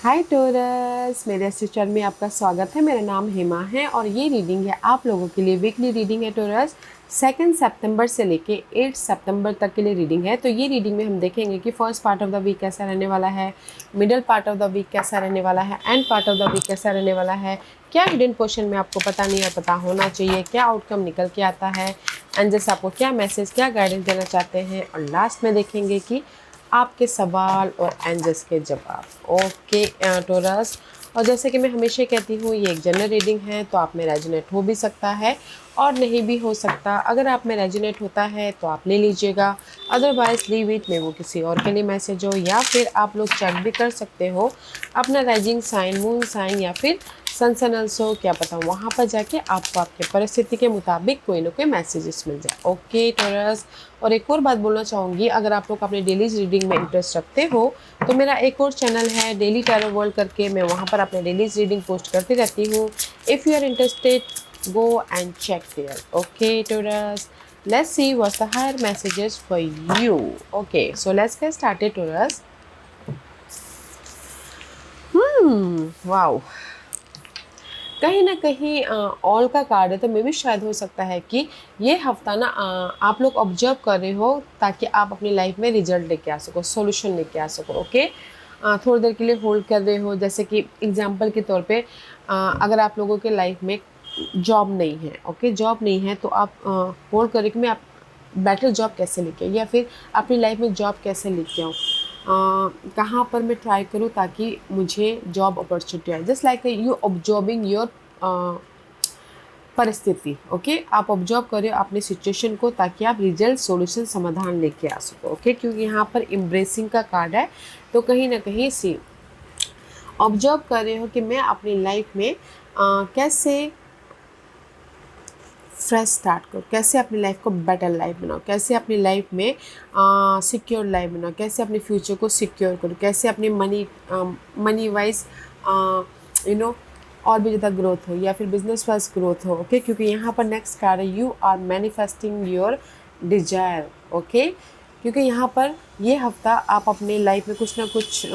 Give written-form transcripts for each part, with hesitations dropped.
हाय torus, मेरे assistant में आपका स्वागत है। मेरा नाम हेमा है और ये रीडिंग है आप लोगों के लिए। वीकली रीडिंग है टोरस। 2 सितंबर से लेके 8 सितंबर तक के लिए रीडिंग है। तो ये रीडिंग में हम देखेंगे कि first part of the week कैसा रहने वाला है, middle part of the week कैसा रहने वाला है, end part of the week कैसा रहने वाला है, क्या हिडन क्वेश्चन में आपको पता नहीं है, पता होना चाहिए, क्या आउटकम निकल के आता है, एंड जैसे आपको क्या मैसेज, क्या गाइडेंस देना चाहते हैं, और लास्ट में देखेंगे कि आपके सवाल और एंजल्स के जवाब। ओके टोरस, और जैसे कि मैं हमेशा कहती हूँ ये एक जनरल रीडिंग है, तो आप में रेजोनेट हो भी सकता है और नहीं भी हो सकता। अगर आप में रेजोनेट होता है तो आप ले लीजिएगा, अदरवाइज लीव इट में वो किसी और के लिए मैसेज हो, या फिर आप लोग चेक भी कर सकते हो अपना राइजिंग साइन, मून साइन या फिर सन सन अल्सो, क्या पता वहाँ पर जाके आपको आपके परिस्थिति के मुताबिक कोई ना कोई मैसेजेस मिल जाए। ओके टोरस, और एक और बात बोलना चाहूँगी, अगर आप लोग अपने डेली रीडिंग में इंटरेस्ट रखते हो तो मेरा एक और चैनल है डेली टैरो वर्ल्ड करके, मैं वहाँ पर अपने डेली रीडिंग पोस्ट करती रहती हूँ। If you are interested go and check there. Okay Taurus, let's see what's the higher messages for you. Okay, so let's get started Taurus. Wow, कहीं ना कहीं ऑल का कार्ड है, तो मे भी शायद हो सकता है कि ये हफ्ता ना आप लोग ऑब्जर्व कर रहे हो ताकि आप अपनी लाइफ में रिजल्ट लेके आ सको, सॉल्यूशन लेके आ सको। ओके, थोड़ी देर के लिए होल्ड कर रहे हो, जैसे कि एग्जांपल के तौर पे अगर आप लोगों के लाइफ में जॉब नहीं है, ओके जॉब नहीं है, तो आप होल्ड करें कि मैं आप बेटर जॉब कैसे लेके आऊँ, या फिर अपनी लाइफ में जॉब कैसे लेके आऊँ, कहाँ पर मैं ट्राई करूँ ताकि मुझे जॉब अपॉर्चुनिटी आए। Just like you observing your परिस्थिति। ओके, आप ऑब्जर्व करें अपने सिचुएशन को ताकि आप रिजल्ट, सॉल्यूशन, समाधान लेके आ सको। ओके, क्योंकि यहाँ पर एम्ब्रेसिंग का कार्ड है, तो कहीं ना कहीं सी ऑब्जर्व कर रहे हो कि मैं अपनी लाइफ में कैसे फ्रेश स्टार्ट करो, कैसे अपनी लाइफ को बेटर लाइफ बनाओ, कैसे अपनी लाइफ में सिक्योर लाइफ बनाओ, कैसे अपने फ्यूचर को सिक्योर करो, कैसे अपनी मनी वाइज यू नो और भी ज़्यादा ग्रोथ हो, या फिर बिजनेस वाइज ग्रोथ हो। ओके, क्योंकि यहाँ पर नेक्स्ट कार्ड है you are manifesting your desire. Okay, क्योंकि यहाँ पर ये हफ्ता आप अपनी लाइफ में कुछ ना कुछ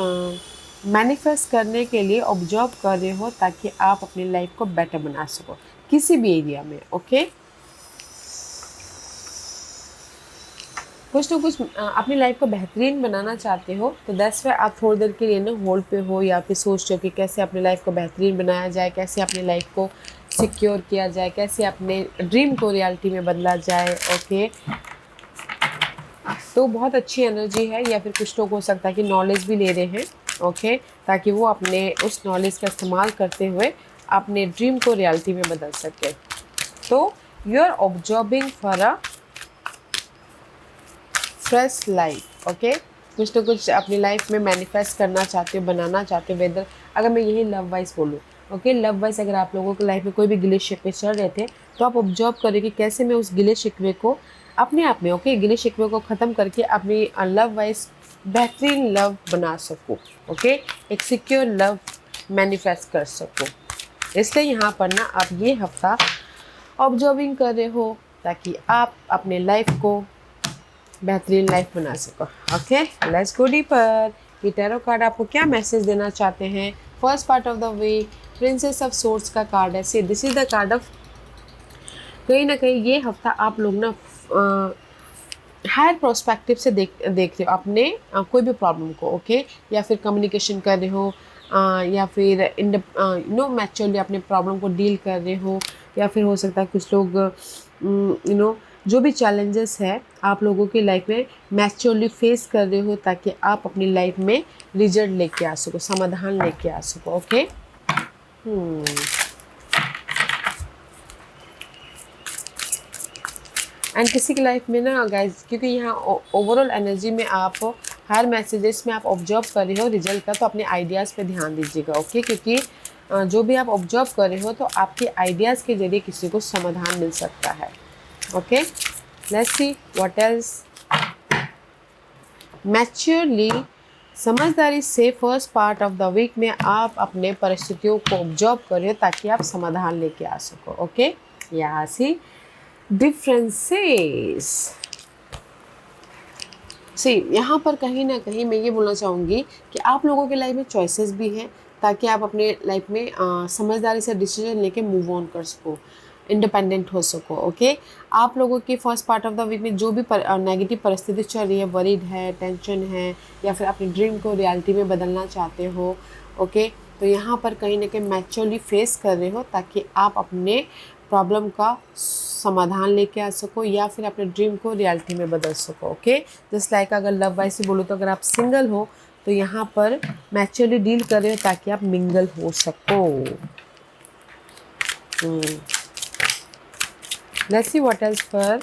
मैनिफेस्ट करने के लिए ऑब्जर्व कर रहे हो ताकि आप अपनी लाइफ को बेटर बना सको किसी भी एरिया में। ओके, कुछ ना कुछ अपनी लाइफ को बेहतरीन बनाना चाहते हो, तो दैट्स वाई आप थोड़ी देर के लिए ना होल्ड पे हो, या फिर सोचते हो कि कैसे अपनी लाइफ को बेहतरीन बनाया जाए, कैसे अपनी लाइफ को सिक्योर किया जाए, कैसे अपने ड्रीम को रियलिटी में बदला जाए। ओके, तो बहुत अच्छी एनर्जी है, या फिर कुछ लोग हो सकता है कि नॉलेज भी ले रहे हैं। ओके, ताकि वो अपने उस नॉलेज का इस्तेमाल करते हुए अपने ड्रीम को रियलिटी में बदल सके। तो you are observing for a fresh life. Okay, कुछ ना कुछ अपनी लाइफ में मैनिफेस्ट करना चाहते हो, बनाना चाहते हो। वेदर अगर मैं यही लव वाइज बोलूँ, ओके लव वाइज अगर आप लोगों की लाइफ में कोई भी गिले शिकवे चल रहे थे, तो आप ऑब्जर्व करें कि कैसे मैं उस गिले शिकवे को अपने आप में, ओके गिले शिकवे को ख़त्म करके अपनी लव वाइज बेहतरीन लव बना सकूँ। ओके, एक सिक्योर लव मैनिफेस्ट कर सकूँ। इसलिए यहाँ पर ना आप ये हफ्ता ऑब्जर्विंग कर रहे हो ताकि आप अपने लाइफ को बेहतरीन लाइफ बना सको। ओके, लेट्स गो डीपर कि टैरो कार्ड आपको क्या मैसेज देना चाहते हैं। First part of the week princess of swords का कार्ड है। See this is the card of, कहीं ना कहीं ये हफ्ता आप लोग ना हायर प्रोस्पेक्टिव से देख रहे हो अपने कोई भी प्रॉब्लम को। ओके, या फिर कम्युनिकेशन कर रहे हो, या फिर इन नो मैच्योरली अपने प्रॉब्लम को डील कर रहे हो, या फिर हो सकता है कुछ लोग जो भी चैलेंजेस है आप लोगों की लाइफ में मैच्योरली फेस कर रहे हो ताकि आप अपनी लाइफ में रिजल्ट लेके आ सको, समाधान लेके आ सको। ओके, एंड किसी की लाइफ में ना गाइज, क्योंकि यहाँ ओवरऑल एनर्जी में आप हर मैसेजेस में आप ऑब्जर्व कर रहे हो रिजल्ट का, तो अपने आइडियाज़ पे ध्यान दीजिएगा। ओके, क्योंकि जो भी आप ऑब्जर्व कर रहे हो तो आपके आइडियाज़ के जरिए किसी को समाधान मिल सकता है। Okay, let's see what else. Maturely, समझदारी से first part of the week में आप अपने परिस्थितियों को ऑब्जर्व कर रहे हो ताकि आप समाधान लेके आ सको। ओके, यहाँ सी differences, सी यहाँ पर कहीं ना कहीं मैं ये बोलना चाहूँगी कि आप लोगों के लाइफ में चॉइसेस भी हैं, ताकि आप अपने लाइफ में समझदारी से डिसीजन लेके मूव ऑन कर सको, इंडिपेंडेंट हो सको। ओके, आप लोगों की first part of the week में जो भी नेगेटिव परिस्थिति चल रही है, वरीड है, टेंशन है, या फिर अपने ड्रीम को रियलिटी में बदलना चाहते हो, ओके, तो यहाँ पर कहीं ना कहीं मैच्योरली फेस कर रहे हो, ताकि आप अपने प्रॉब्लम का समाधान लेके आ सको या फिर अपने ड्रीम को रियलिटी में बदल सको। ओके, जस्ट लाइक अगर लव वाइज से बोलो तो अगर आप सिंगल हो तो यहाँ पर मैच्योरली डील कर रहे हो ताकि आप मिंगल हो सको। Let's see what else for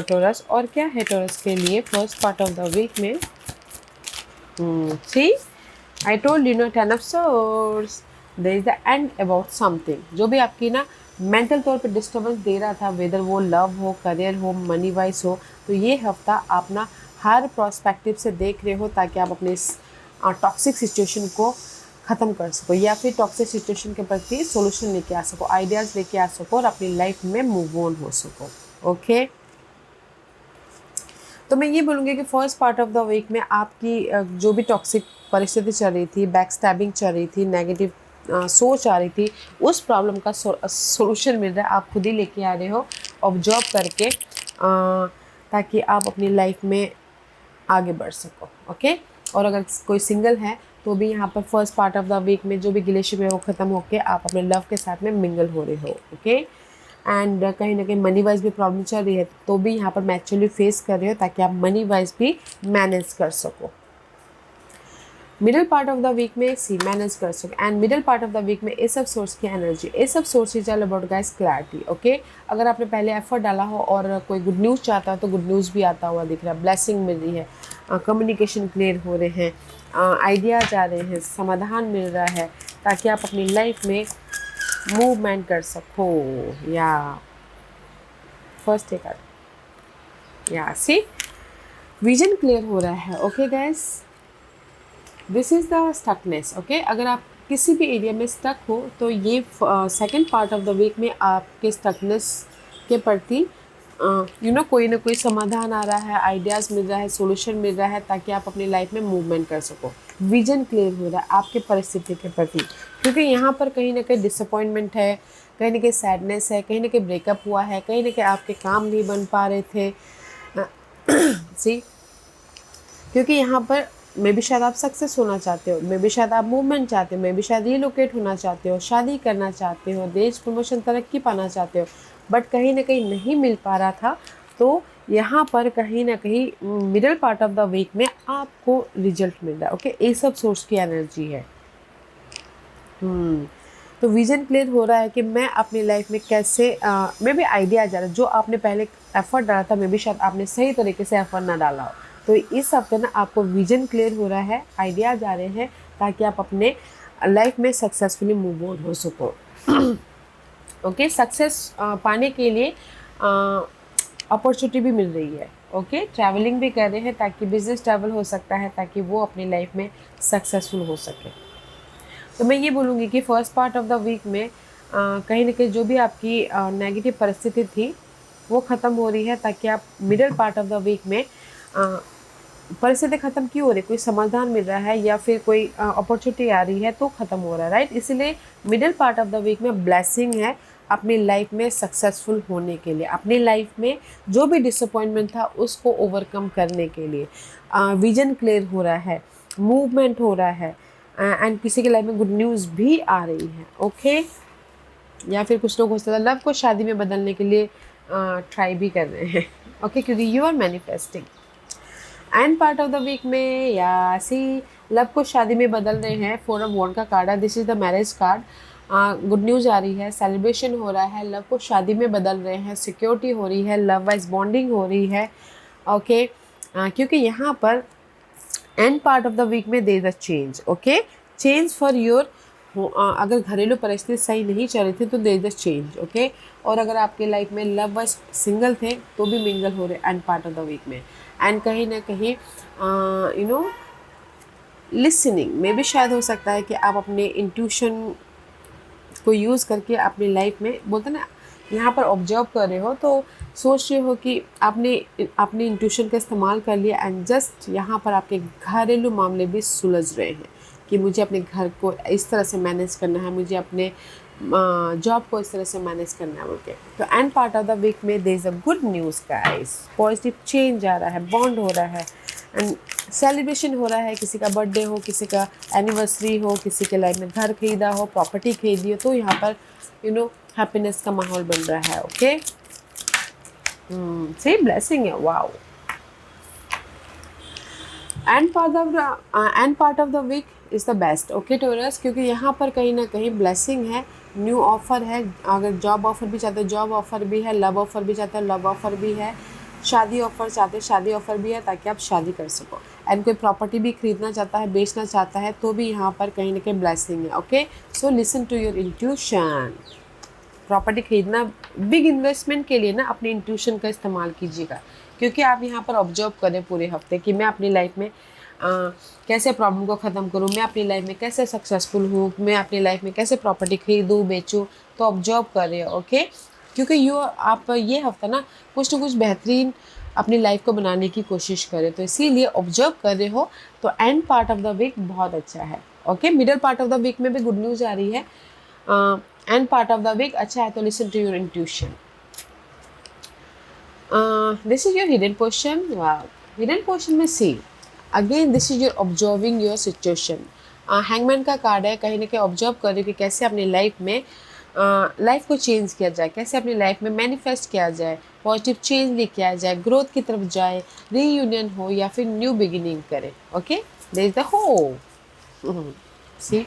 Taurus, और क्या है टॉरस के लिए first part of the week में। See I told you no, 10 of swords, there is the end about something. जो भी आपकी ना मेंटल तौर पे डिस्टर्बेंस दे रहा था, वेदर वो लव हो, करियर हो, मनी वाइज हो, तो ये हफ्ता आप ना हर प्रोस्पेक्टिव से देख रहे हो ताकि आप अपने इस टॉक्सिक सिचुएशन को ख़त्म कर सको, या फिर टॉक्सिक सिचुएशन के प्रति सोल्यूशन लेके आ सको, आइडियाज़ लेके आ सको और अपनी लाइफ में मूव ऑन हो सको। ओके, तो मैं ये बोलूँगी कि first part of the week में आपकी जो भी टॉक्सिक परिस्थिति चल रही थी, बैक स्टैबिंग चल रही थी, नेगेटिव सोच आ रही थी, उस प्रॉब्लम का सोल्यूशन मिल रहा है, आप खुद ही लेके आ रहे हो ऑब्जर्व करके, ताकि आप अपनी लाइफ में आगे बढ़ सको। ओके, और अगर कोई सिंगल है तो भी यहाँ पर first part of the week में जो भी रिलेशनशिप है वो ख़त्म होके आप अपने लव के साथ में मिंगल हो रहे हो। ओके, एंड कहीं ना कहीं मनी वाइज भी प्रॉब्लम चल रही है तो भी यहाँ पर मैच्योरली फेस कर रहे हो ताकि आप मनी वाइज भी मैनेज कर सको। Middle part of the week में सी मैनेज कर सको, and middle part of the week में एस ऑफ सोर्स की energy, ace of swords is all about guys clarity. Okay, अगर आपने पहले एफर्ट डाला हो और कोई गुड न्यूज़ चाहता हो तो गुड न्यूज़ भी आता हुआ दिख रहा है, ब्लेसिंग मिल रही है, कम्युनिकेशन क्लियर हो रहे हैं, आइडियाज आ रहे हैं, समाधान मिल रहा है, ताकि आप अपनी लाइफ में मूवमेंट कर सको। या फर्स्ट एक या सी विजन क्लियर हो रहा है। Okay guys, this is the stuckness. Okay, अगर आप किसी भी एरिया में स्टक हो तो ये second part of the week में आपके स्टकनेस के प्रति कोई ना कोई समाधान आ रहा है, आइडियाज़ मिल रहा है, सॉल्यूशन मिल रहा है, ताकि आप अपनी लाइफ में मूवमेंट कर सको। विजन क्लियर हो रहा है आपके परिस्थिति के प्रति, क्योंकि यहाँ पर कहीं ना कहीं डिसअपॉइंटमेंट है, कहीं ना कहीं सैडनेस है, कहीं ना कहीं ब्रेकअप हुआ है, कहीं ना कहीं आपके काम नहीं बन पा रहे थे। सी, क्योंकि यहाँ पर मे भी शायद आप सक्सेस होना चाहते हो, मे भी शायद आप मूवमेंट चाहते हो, मे भी शायद रिलोकेट होना चाहते हो, शादी करना चाहते हो, देश प्रमोशन तरक्की पाना चाहते हो, बट कहीं ना कहीं नहीं मिल पा रहा था। तो यहाँ पर कहीं ना कहीं middle part of the week में आपको रिजल्ट मिल रहा है। ओके, ये सब सोर्स की एनर्जी है। तो विजन क्लियर हो रहा है कि मैं अपनी लाइफ में कैसे मे भी आइडिया आ जा रहा है, जो आपने पहले एफर्ट डाला था मे भी शायद आपने सही तरीके से एफर्ट ना डाला हो, तो इस हफ्ते ना आपको विजन क्लियर हो रहा है, आइडियाज आ रहे हैं, ताकि आप अपने लाइफ में सक्सेसफुली मूव ऑन हो सको। ओके, सक्सेस पाने के लिए अपॉर्चुनिटी भी मिल रही है। ओके, ट्रैवलिंग भी कर रहे हैं ताकि बिजनेस ट्रैवल हो सकता है, ताकि वो अपनी लाइफ में सक्सेसफुल हो सके। तो मैं ये बोलूँगी कि first part of the week में कहीं ना कहीं जो भी आपकी नेगेटिव परिस्थिति थी वो ख़त्म हो रही है, ताकि आप middle part of the week में परिस्थिति ख़त्म क्यों हो रही है, कोई समाधान मिल रहा है या फिर कोई अपॉर्चुनिटी आ रही है तो ख़त्म हो रहा है, राइट। इसलिए middle part of the week में ब्लेसिंग है अपनी लाइफ में सक्सेसफुल होने के लिए, अपनी लाइफ में जो भी डिसअपॉइंटमेंट था उसको ओवरकम करने के लिए। विजन क्लियर हो रहा है, मूवमेंट हो रहा है, एंड किसी की लाइफ में गुड न्यूज़ भी आ रही है। ओके, या फिर कुछ लोग हो सकता है लव को शादी में बदलने के लिए ट्राई भी कर रहे हैं। ओके, क्योंकि you are manifesting. End part of the week में या सी लव को शादी में बदल रहे हैं, 4 ऑफ वॉन्ड का कार्ड है, this is the marriage card. Good news आ रही है, सेलिब्रेशन हो रहा है, लव को शादी में बदल रहे हैं, सिक्योरिटी हो रही है, लव वाइज बॉन्डिंग हो रही है। ओके, क्योंकि यहाँ पर end part of the week में there is a change. Okay, change for your, अगर घरेलू परिस्थिति सही नहीं चल रही थी तो there is a change. Okay, और अगर आपके लाइफ में लव वाइज सिंगल थे तो भी मिंगल हो रहे end part of the week में। एंड कहीं ना कहीं लिसनिंग में भी शायद हो सकता है कि आप अपने इंट्यूशन को यूज़ करके अपनी लाइफ में, बोलते ना यहाँ पर ऑब्जर्व कर रहे हो तो सोच रहे हो कि आपने अपने इंट्यूशन का इस्तेमाल कर लिया एंड जस्ट यहाँ पर आपके घरेलू मामले भी सुलझ रहे हैं कि मुझे अपने घर को इस तरह से मैनेज करना है, मुझे अपने जॉब को इस तरह से मैनेज करना है बोल के। तो end part of the week में there is a good news guys, positive change आ रहा है, बॉन्ड हो रहा है एंड सेलिब्रेशन हो रहा है। किसी का बर्थडे हो, किसी का एनिवर्सरी हो, किसी के लाइफ में घर खरीदा हो, प्रॉपर्टी खरीदी हो, तो यहाँ पर हैप्पीनेस का माहौल बन रहा है। ओके, सही ब्लेसिंग है, wow. End part of the week is the best. Okay Taurus, क्योंकि यहाँ पर कहीं ना कहीं ब्लेसिंग है, न्यू ऑफर है। अगर जॉब ऑफर भी चाहते हो जॉब ऑफर भी है, लव ऑफर भी चाहते हो लव ऑफर भी है, शादी ऑफर चाहते हो शादी ऑफर भी है, ताकि आप शादी कर सको। एंड कोई प्रॉपर्टी भी खरीदना चाहता है, बेचना चाहता है, तो भी यहाँ पर कहीं ना कहीं ब्लेसिंग है। Okay, so listen to your intuition. Property खरीदना बिग इन्वेस्टमेंट के लिए ना अपने इंट्यूशन का इस्तेमाल कीजिएगा, क्योंकि आप यहाँ पर ऑब्जर्व करें पूरे हफ्ते कि मैं अपनी लाइफ में कैसे प्रॉब्लम को ख़त्म करूँ, मैं अपनी लाइफ में कैसे सक्सेसफुल हूँ, मैं अपनी लाइफ में कैसे प्रॉपर्टी खरीदूँ बेचूँ। तो ऑब्जर्व करें। ओके, क्योंकि आप ये हफ्ता ना कुछ बेहतरीन अपनी लाइफ को बनाने की कोशिश करें, तो इसीलिए ऑब्जर्व कर रहे हो। तो end part of the week बहुत अच्छा है। Okay, middle part of the week में भी गुड न्यूज़ आ रही है। End part of the week अच्छा है, तो listen to your intuition. This is your hidden portion. Hidden portion में see again this is your observing your situation. Hangman का कार्ड है, कहीं ना कहीं ऑब्जर्व करें कि कैसे अपनी लाइफ में लाइफ को चेंज किया जाए, कैसे अपनी लाइफ में मैनिफेस्ट किया जाए, पॉजिटिव चेंज लेके आया जाए, ग्रोथ की तरफ जाए, रीयूनियन हो या फिर न्यू बिगिनिंग करे। Okay, there is the hope. See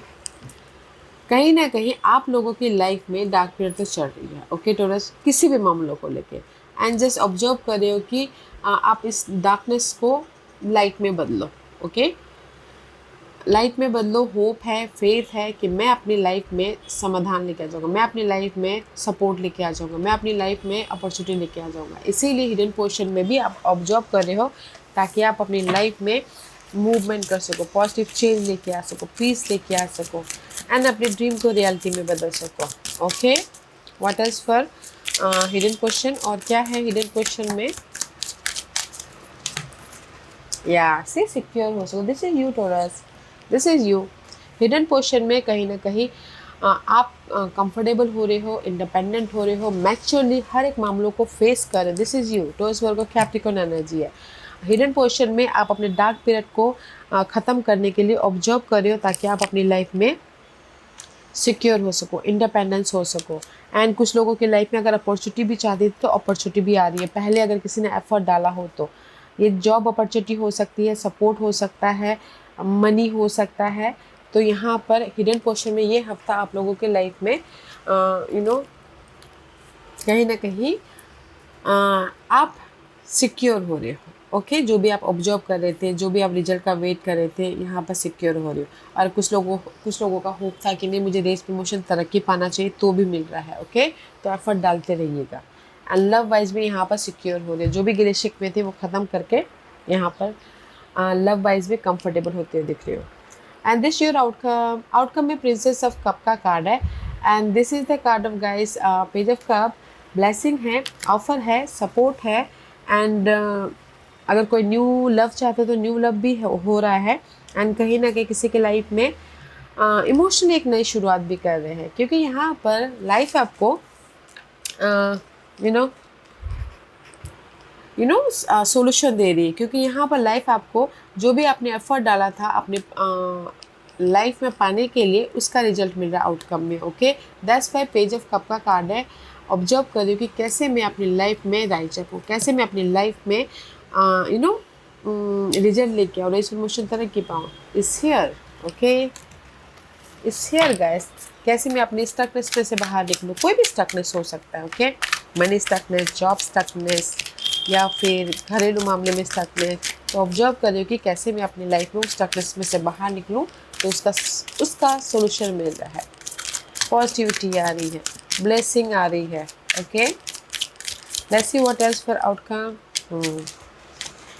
कहीं ना कहीं आप लोगों की लाइफ में डार्क पीरियड तो चल रही है। ओके टोरस, किसी भी मामलों को लेके एंड जस्ट ऑब्जर्व कर रहे हो कि आप इस डार्कनेस को लाइट में बदलो। ओके, लाइट में बदलो। होप है, फेथ है कि मैं अपनी लाइफ में समाधान लेके आ जाऊँगा, मैं अपनी लाइफ में सपोर्ट लेके आ जाऊँगा, मैं अपनी लाइफ में अपॉर्चुनिटी लेके आ जाऊँगा। इसीलिए हिडन पोर्शन में भी आप ऑब्जर्व कर रहे हो, ताकि आप अपनी लाइफ में मूवमेंट कर सको, पॉजिटिव चेंज लेके आ सको, पीस लेके आ सको एंड अपने ड्रीम को रियलिटी में बदल सको। Okay, what is for hidden question, और क्या है हिडन क्वेश्चन में? या से सिक्योर हो सको। This is you Taurus, this is you. Hidden question में कहीं ना कहीं आप कंफर्टेबल हो रहे हो, इंडिपेंडेंट हो रहे हो, मैच्योरली हर एक मामलों को फेस कर रहे हो। This is you. Taurus Virgo Capricorn energy है। हिडन पोर्शन में आप अपने डार्क पीरियड को ख़त्म करने के लिए ऑब्जर्व कर रहे हो, ताकि आप अपनी लाइफ में सिक्योर हो सको, इंडिपेंडेंस हो सको। एंड कुछ लोगों की लाइफ में अगर अपॉर्चुनिटी भी चाहती तो अपॉर्चुनिटी भी आ रही है। पहले अगर किसी ने एफर्ट डाला हो तो ये जॉब अपॉर्चुनिटी हो सकती है, सपोर्ट हो सकता है, मनी हो सकता है। तो यहाँ पर हिडन पोर्शन में ये हफ्ता आप लोगों के लाइफ में कहीं ना कहीं आप सिक्योर हो रहे हो। ओके, जो भी आप ऑब्जर्व कर रहे थे, जो भी आप रिजल्ट का वेट कर रहे थे, यहाँ पर सिक्योर हो रहे हो। और कुछ लोगों का होप था कि नहीं मुझे रेस प्रमोशन तरक्की पाना चाहिए, तो भी मिल रहा है। ओके, तो एफर्ट डालते रहिएगा। एंड लव वाइज भी यहाँ पर सिक्योर हो रहे, जो भी गिले शिकवे थे वो ख़त्म करके यहाँ पर लव वाइज में कंफर्टेबल होते हुए दिख रहे हो। एंड दिस योर आउटकम में प्रिंसेस ऑफ कप का कार्ड है and this is the card of guys, page of cup. Blessing है, ऑफर है, सपोर्ट है एंड अगर कोई न्यू लव चाहते हो तो न्यू लव भी हो रहा है। एंड कहीं ना कहीं किसी के लाइफ में इमोशनली एक नई शुरुआत भी कर रहे हैं, क्योंकि यहाँ पर लाइफ आपको सोल्यूशन दे रही है। क्योंकि यहाँ पर लाइफ आपको जो भी आपने एफर्ट डाला था अपने लाइफ में पाने के लिए, उसका रिजल्ट मिल रहा है आउटकम में। Okay, that's why page of cup का कार्ड है। ऑब्जर्व कर रही हूँ कि कैसे मैं अपनी लाइफ में राइचक हूँ, कैसे मैं अपनी लाइफ में रिजल्ट लेके आऊँ, रेस प्रमोशन तरक्की पाऊँ। इस हियर। ओके, इस हियर गाइस, कैसे मैं अपनी स्टकनेस में से बाहर निकलूँ। कोई भी स्टकनेस हो सकता है। Okay, money stuckness, job stuckness या फिर घरेलू मामले में स्टकनेस। तो ऑब्जर्व कर रही हूँ कि कैसे मैं अपनी लाइफ में उस स्टकनेस में से बाहर निकलूँ, तो उसका सोल्यूशन मिल रहा है। पॉजिटिविटी आ रही है, ब्लेसिंग आ रही है। Okay, let's see what else for outcome.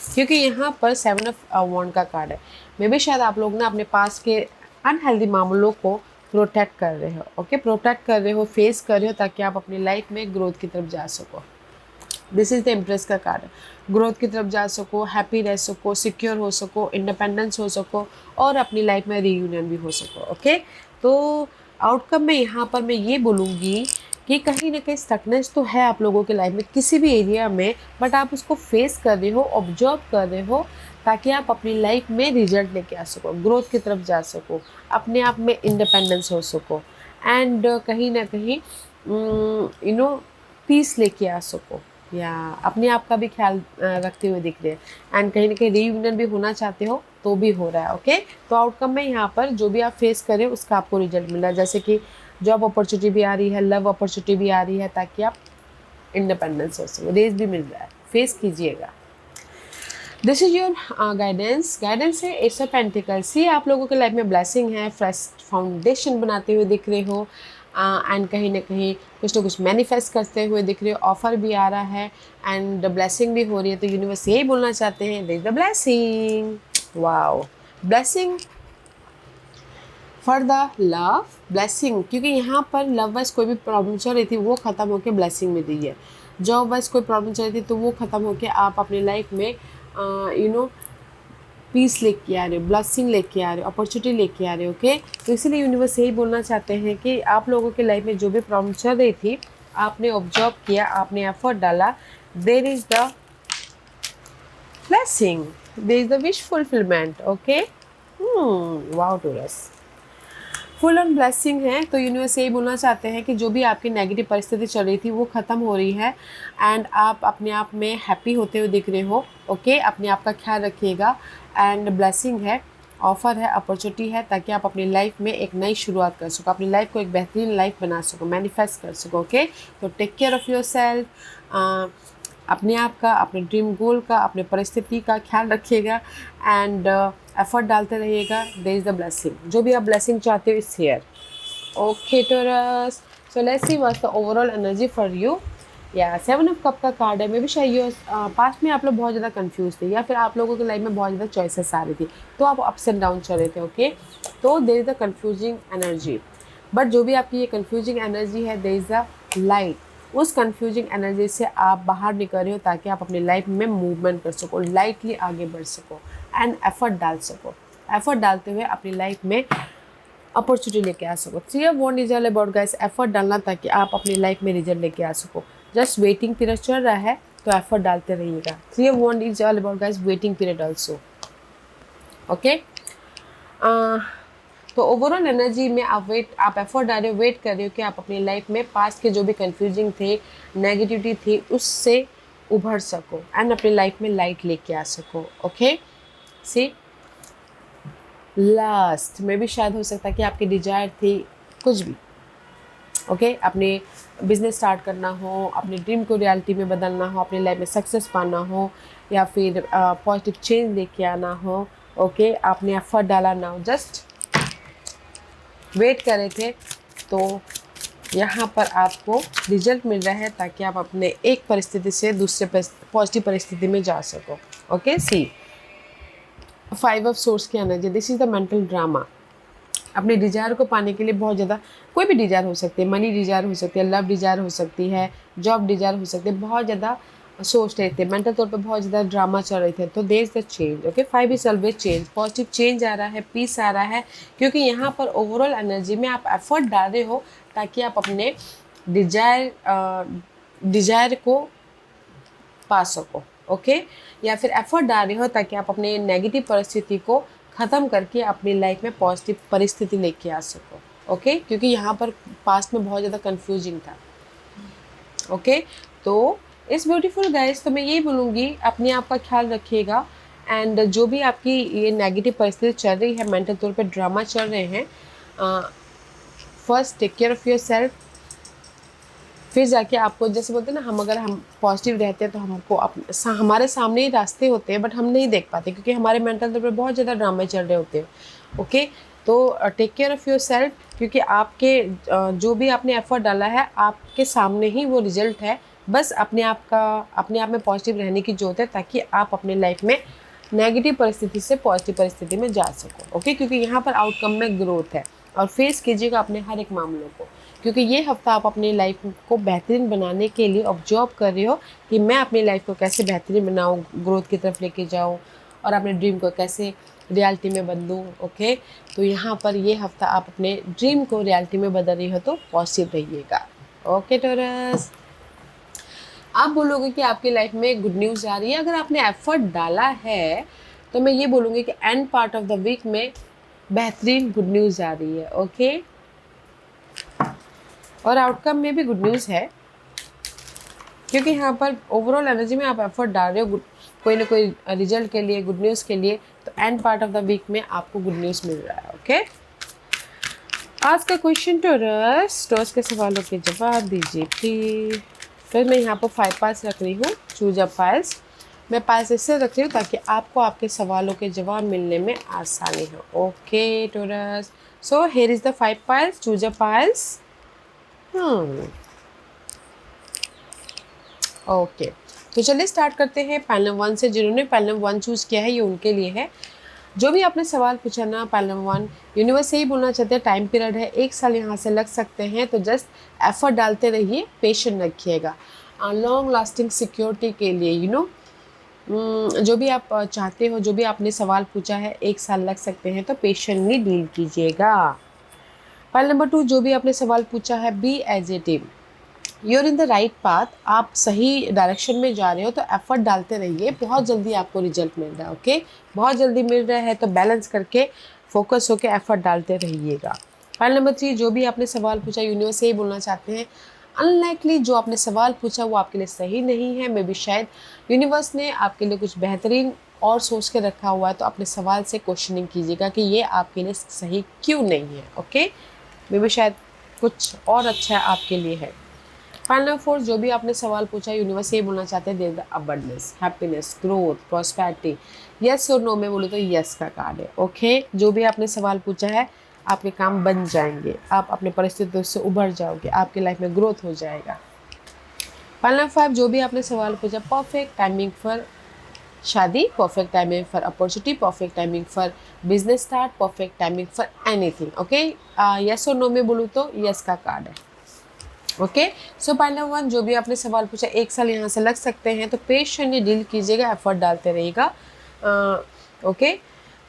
क्योंकि यहाँ पर 7 ऑफ वॉन्ड का कार्ड है। मे भी शायद आप लोग ना अपने पास के अनहेल्दी मामलों को प्रोटेक्ट कर रहे हो, ओके, प्रोटेक्ट कर रहे हो, फेस कर रहे हो, ताकि आप अपनी लाइफ में ग्रोथ की तरफ जा सको। दिस इज़ द इम्प्रेस का कार्ड, ग्रोथ की तरफ जा सको, हैप्पी रह सको, सिक्योर हो सको, इंडिपेंडेंस हो सको और अपनी लाइफ में रीयूनियन भी हो सको, ओके। तो आउटकम में यहाँ पर मैं ये बोलूँगी कि कहीं ना कहीं स्टकनेस तो है आप लोगों के लाइफ में किसी भी एरिया में, बट आप उसको फेस कर रहे हो, ऑब्जर्व कर रहे हो, ताकि आप अपनी लाइफ में रिजल्ट लेके आ सको, ग्रोथ की तरफ जा सको, अपने आप में इंडिपेंडेंस हो सको एंड कहीं ना कहीं पीस लेके आ सको, या अपने आप का भी ख्याल रखते हुए दिख रहे हैं एंड कहीं ना कहीं रीयूनियन भी होना चाहते हो तो भी हो रहा है, ओके। तो आउटकम में यहाँ पर जो भी आप फेस करें उसका आपको रिजल्ट मिल रहा है, जैसे कि जॉब अपॉर्चुनिटी भी आ रही है, लव अपॉर्चुनिटी भी आ रही है, ताकि आप इंडिपेंडेंस हो सको, रेस भी मिल रहा है, फेस कीजिएगा। दिस इज योर गाइडेंस है एस ऑफ पेंटिकल्स। ये आप लोगों के लाइफ में ब्लेसिंग है, फ्रेश फाउंडेशन बनाते हुए दिख रहे हो एंड कहीं ना कहीं कुछ ना कुछ मैनिफेस्ट करते हुए दिख रहे हो, ऑफर भी आ रहा है एंड ब्लेसिंग भी हो रही है। तो यूनिवर्स यही बोलना चाहते हैं, there is the blessing, wow, blessing for the love, blessing, क्योंकि यहाँ पर लव वाइज कोई भी प्रॉब्लम चल रही थी वो ख़त्म होकर ब्लेसिंग मिल रही है। जॉब वाइज कोई प्रॉब्लम चल रही थी तो वो ख़त्म होकर आप अपनी लाइफ में पीस लेके आ रहे हो, ब्लेसिंग लेके आ रहे हो, अपॉर्चुनिटी लेके आ रहे हो, ओके। तो इसीलिए यूनिवर्स यही बोलना चाहते हैं कि आप लोगों की लाइफ में जो भी प्रॉब्लम चल रही थी, आपने ऑब्जर्व किया, आपने एफर्ट डाला, there is the blessing, there is the wish fulfilment, okay. Wow Taurus, full on blessing है। तो यूनिवर्स यही बोलना चाहते हैं कि जो भी आपकी नेगेटिव परिस्थिति चल रही थी वो ख़त्म हो रही है एंड आप अपने आप में हैप्पी होते हुए दिख रहे हो, ओके। अपने आप का ख्याल रखिएगा एंड ब्लेसिंग है, ऑफर है, अपॉर्चुनिटी है, ताकि आप अपनी लाइफ में एक नई शुरुआत कर सको, अपनी लाइफ को एक बेहतरीन लाइफ बना सको, मैनिफेस्ट कर सको, ओके। तो take care of yourself, अपने आप का, अपने ड्रीम गोल का, अपने परिस्थिति का ख्याल रखिएगा एंड एफर्ट डालते रहिएगा। देयर इज़ द ब्लेसिंग, जो भी आप ब्लेसिंग चाहते हो इस here, okay Taurus. So let's see what's the overall energy for you. या 7 ऑफ कप का कार्ड है। मे भी शायद पास्ट में आप लोग बहुत ज़्यादा कंफ्यूज थे, या फिर आप लोगों की लाइफ में बहुत ज़्यादा चॉइसेस आ रही थी, तो आप अप्स एंड डाउन चल रहे थे, ओके। तो there is the confusing energy, but जो भी आपकी ये कंफ्यूजिंग एनर्जी है, देयर इज़ द लाइट। उस कंफ्यूजिंग एनर्जी से आप बाहर निकल रहे हो, ताकि आप अपनी लाइफ में मूवमेंट कर सको, लाइटली आगे बढ़ सको एंड एफर्ट डाल सको, एफर्ट डालते हुए अपनी लाइफ में अपॉर्चुनिटी लेके आ सको। 3 of wand is all about guys, effort डालना, ताकि आप अपनी लाइफ में रिजल्ट लेके आ सको। जस्ट वेटिंग पीरियड चल रहा है तो एफर्ट डालते रहिएगा। 3 of wand is all about guys waiting period also, okay. तो ओवरऑल एनर्जी में आप एफर्ट डाल रहे हो, वेट कर रहे हो कि आप अपनी लाइफ में पास्ट के जो भी कंफ्यूजिंग थे, नेगेटिविटी थी, उससे उभर सको एंड अपनी लाइफ में लाइट लेके आ सको, ओके। सी लास्ट में भी शायद हो सकता है कि आपकी डिजायर थी कुछ भी, ओके, अपने बिजनेस स्टार्ट करना हो, अपने ड्रीम को रियलिटी में बदलना हो, अपनी लाइफ में सक्सेस पाना हो, या फिर पॉजिटिव चेंज लेके आना हो, ओके। आपने एफर्ट डाला ना, जस्ट वेट कर रहे थे, तो यहाँ पर आपको रिजल्ट मिल रहा है, ताकि आप अपने एक परिस्थिति से दूसरे पॉजिटिव परिस्थिति में जा सको, ओके। सी 5 ऑफ सोर्स की energy, this is the mental drama. अपने डिज़ायर को पाने के लिए बहुत ज़्यादा, कोई भी डिज़ायर हो सकती है, मनी डिज़ायर हो सकती है, लव डिज़ायर हो सकती है, जॉब डिज़ायर हो सकती है, बहुत ज़्यादा सोच रहे थे, मेंटल तौर पे बहुत ज़्यादा ड्रामा चल रहे थे, तो there is the change, okay. 5 is always change, positive change आ रहा है, पीस आ रहा है, क्योंकि यहाँ पर ओवरऑल एनर्जी में आप एफर्ट डाल रहे हो, ताकि आप अपने डिज़ायर को पा सको, ओके। या फिर एफर्ट डाल रहे हो ताकि आप अपने नेगेटिव परिस्थिति को ख़त्म करके अपनी लाइफ में पॉजिटिव परिस्थिति लेके आ सको, ओके। क्योंकि यहाँ पर पास्ट में बहुत ज़्यादा कंफ्यूजिंग था, ओके। तो इस ब्यूटीफुल गाइस, तो मैं यही बोलूँगी, अपने आप का ख्याल रखिएगा एंड जो भी आपकी ये नेगेटिव परिस्थिति चल रही है, मेंटल तौर पे ड्रामा चल रहे हैं, first take care of yourself. फिर जाके आपको, जैसे बोलते हैं ना, अगर हम पॉजिटिव रहते हैं तो हमको हमारे सामने ही रास्ते होते हैं, बट हम नहीं देख पाते, क्योंकि हमारे मेंटल तौर पे बहुत ज़्यादा ड्रामे चल रहे होते हैं, ओके। तो take care of yourself, क्योंकि आपके जो भी आपने एफर्ट डाला है, आपके सामने ही वो रिजल्ट है। बस अपने आप में पॉजिटिव रहने की ज़रूरत है, ताकि आप अपने लाइफ में नेगेटिव परिस्थिति से पॉजिटिव परिस्थिति में जा सको, ओके। क्योंकि यहाँ पर आउटकम में ग्रोथ है, और फेस कीजिएगा अपने हर एक मामलों को, क्योंकि ये हफ्ता आप अपनी लाइफ को बेहतरीन बनाने के लिए ऑब्जर्व कर रहे हो कि मैं अपनी लाइफ को कैसे बेहतरीन बनाऊँ, ग्रोथ की तरफ लेके जाऊँ और अपने ड्रीम को कैसे रियलिटी में बदलूँ। ओके, तो यहाँ पर ये हफ्ता आप अपने ड्रीम को रियलिटी में बदल रही हो तो पॉजिटिव रहिएगा। ओके टॉरस, आप बोलोगे कि आपकी लाइफ में गुड न्यूज़ आ रही है। अगर आपने एफर्ट डाला है तो मैं ये बोलूँगी कि end part of the week में बेहतरीन गुड न्यूज़ आ रही है। ओके, और आउटकम में भी गुड न्यूज़ है, क्योंकि यहाँ पर ओवरऑल एनर्जी में आप एफर्ट डाल रहे हो कोई ना कोई रिजल्ट के लिए, गुड न्यूज़ के लिए, तो end part of the week में आपको गुड न्यूज़ मिल रहा है। ओके, आज का क्वेश्चन टॉरस के सवालों के जवाब दीजिए प्लीज। फिर मैं यहाँ पर 5 पाइल्स रख रही हूँ, चूज अ पाइल्स। मैं पाइल्स इससे रख रही हूँ ताकि आपको आपके सवालों के जवाब मिलने में आसानी हो। Okay Taurus, so here is the 5 piles, choose a piles. Okay, तो चलिए स्टार्ट करते हैं पाइल नंबर 1 से। जिन्होंने पाइल नंबर 1 चूज़ किया है ये उनके लिए है। जो भी आपने सवाल पूछा ना, पाइल नंबर 1 यूनिवर्स से ही बोलना चाहते हैं, टाइम पीरियड है 1 साल यहाँ से लग सकते हैं, तो जस्ट एफर्ट डालते रहिए, पेशेंट रखिएगा लॉन्ग लास्टिंग सिक्योरिटी के लिए। जो भी आप चाहते हो, जो भी आपने सवाल पूछा है 1 साल लग सकते हैं, तो पेशेंटली डील कीजिएगा। पाइल नंबर 2, जो भी आपने सवाल पूछा है, be as a team, you're in the right path, आप सही डायरेक्शन में जा रहे हो तो एफर्ट डालते रहिए, बहुत जल्दी आपको रिजल्ट मिल रहा है। ओके, बहुत जल्दी मिल रहा है तो बैलेंस करके फोकस होकर एफर्ट डालते रहिएगा। पाइल नंबर 3, जो भी आपने सवाल पूछा यूनिवर्स से ही बोलना चाहते हैं, अनलाइकली जो आपने सवाल पूछा वो आपके लिए सही नहीं है, मे भी शायद यूनिवर्स ने आपके लिए कुछ बेहतरीन और सोच के रखा हुआ है, तो अपने सवाल से क्वेश्चनिंग कीजिएगा कि ये आपके लिए सही क्यों नहीं है। ओके, मे भी शायद कुछ और अच्छा आपके लिए है। पाइल नंबर 4, जो भी आपने सवाल पूछा यूनिवर्स ये बोलना चाहते हैं, there the abundance, happiness, growth, prosperity. Yes और नो में बोलो तो यस का कार्ड है। ओके, जो भी आपने सवाल पूछा है आपके काम बन जाएंगे, आप अपने परिस्थितियों से उभर जाओगे, आपकी लाइफ में ग्रोथ हो जाएगा। पाइल नंबर 5, जो भी आपने सवाल पूछा, परफेक्ट टाइमिंग फॉर शादी, perfect timing for opportunity, perfect timing for business start, perfect timing for anything. Okay, yes और नो में बोलूँ तो यस का कार्ड है। ओके, सो पाइल नंबर 1, जो भी आपने सवाल पूछा 1 साल यहाँ से लग सकते हैं, तो पेशेंटली डील कीजिएगा, एफर्ट डालते रहिएगा। ओके,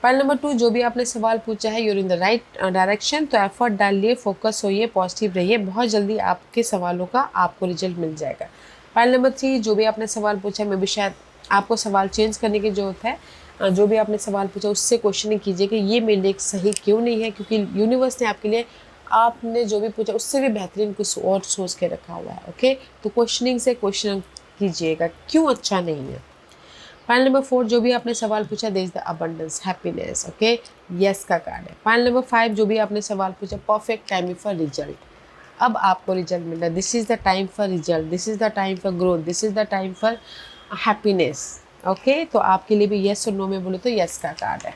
पाइल नंबर 2, जो भी आपने सवाल पूछा है your in the right direction, तो एफर्ट डालिए, फोकस होइए, पॉजिटिव रहिए, बहुत जल्दी आपके सवालों का आपको रिजल्ट मिल जाएगा। पाइल नंबर 3, जो भी आपने सवाल पूछा है, मे भी शायद आपको सवाल चेंज करने की ज़रूरत है। जो भी आपने सवाल पूछा उससे क्वेश्चनिंग कीजिए कि ये मेरे लिए सही क्यों नहीं है, क्योंकि यूनिवर्स ने आपके लिए आपने जो भी पूछा उससे भी बेहतरीन कुछ और सोच के रखा हुआ है। ओके, तो क्वेश्चनिंग से क्वेश्चन कीजिएगा क्यों अच्छा नहीं है। पाइल नंबर 4, जो भी आपने सवाल पूछा, there is the abundance, happiness. Okay, yes का कार्ड है। पाइल नंबर 5, जो भी आपने सवाल पूछा, परफेक्ट टाइमिंग फॉर रिजल्ट, अब आपको रिजल्ट मिल रहा है, this is the time for result, this is the time for growth, this is the time for happiness. Okay, तो आपके लिए भी यस और नो में बोलो तो यस का कार्ड है।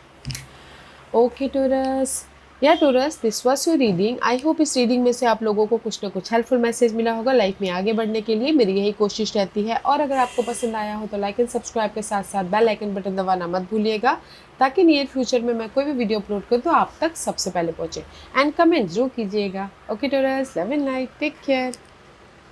ओके टॉरस, या taurus, this was your reading. I hope इस रीडिंग में से आप लोगों को कुछ ना कुछ हेल्पफुल मैसेज मिला होगा। लाइफ में आगे बढ़ने के लिए मेरी यही कोशिश रहती है, और अगर आपको पसंद आया हो तो लाइक एंड सब्सक्राइब के साथ साथ बेल आइकन बटन दबाना मत भूलिएगा, ताकि नियर फ्यूचर में मैं कोई भी वीडियो अपलोड करूँ तो आप तक सबसे पहले पहुँचे। एंड कमेंट जरूर कीजिएगा। Okay Taurus, love and light, take care.